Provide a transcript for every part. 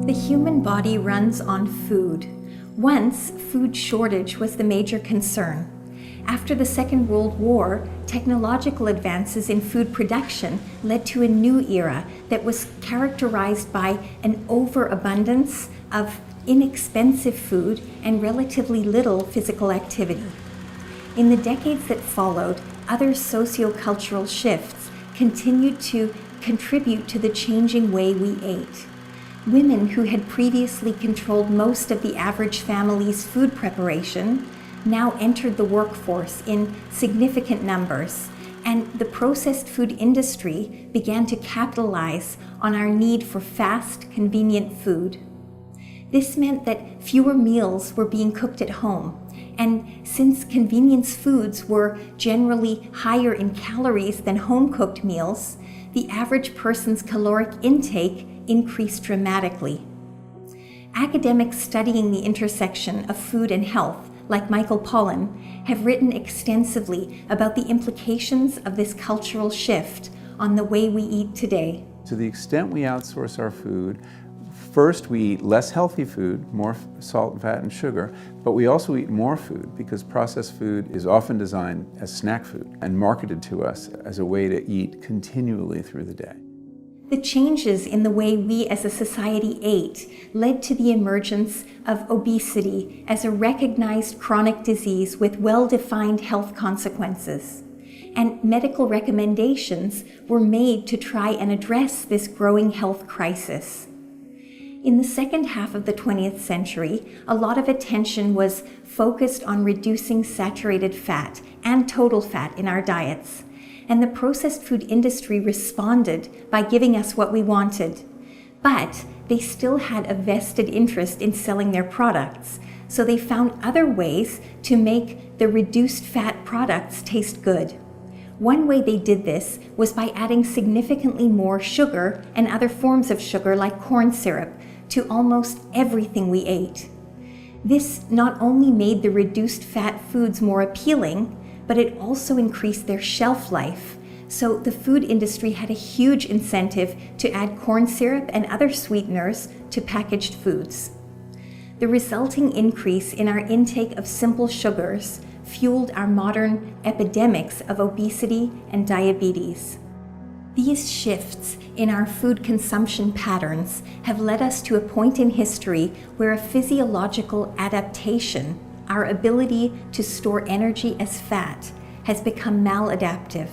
The human body runs on food. Once, food shortage was the major concern. After the Second World War, technological advances in food production led to a new era that was characterized by an overabundance of inexpensive food and relatively little physical activity. In the decades that followed, other sociocultural shifts continued to contribute to the changing way we ate. Women who had previously controlled most of the average family's food preparation now entered the workforce in significant numbers, and the processed food industry began to capitalize on our need for fast, convenient food. This meant that fewer meals were being cooked at home, and since convenience foods were generally higher in calories than home-cooked meals, the average person's caloric intake increased dramatically. Academics studying the intersection of food and health, like Michael Pollan, have written extensively about the implications of this cultural shift on the way we eat today. To the extent we outsource our food, first we eat less healthy food, more salt, fat, and sugar, but we also eat more food because processed food is often designed as snack food and marketed to us as a way to eat continually through the day. The changes in the way we as a society ate led to the emergence of obesity as a recognized chronic disease with well-defined health consequences. And medical recommendations were made to try and address this growing health crisis. In the second half of the 20th century, a lot of attention was focused on reducing saturated fat and total fat in our diets. And the processed food industry responded by giving us what we wanted. But they still had a vested interest in selling their products, so they found other ways to make the reduced fat products taste good. One way they did this was by adding significantly more sugar and other forms of sugar like corn syrup to almost everything we ate. This not only made the reduced fat foods more appealing, but it also increased their shelf life. So the food industry had a huge incentive to add corn syrup and other sweeteners to packaged foods. The resulting increase in our intake of simple sugars fueled our modern epidemics of obesity and diabetes. These shifts in our food consumption patterns have led us to a point in history where a physiological adaptation, our ability to store energy as fat, has become maladaptive.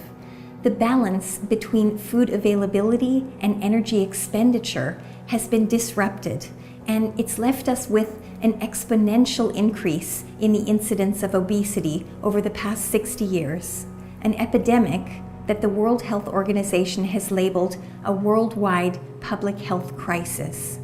The balance between food availability and energy expenditure has been disrupted, and it's left us with an exponential increase in the incidence of obesity over the past 60 years, an epidemic that the World Health Organization has labeled a worldwide public health crisis.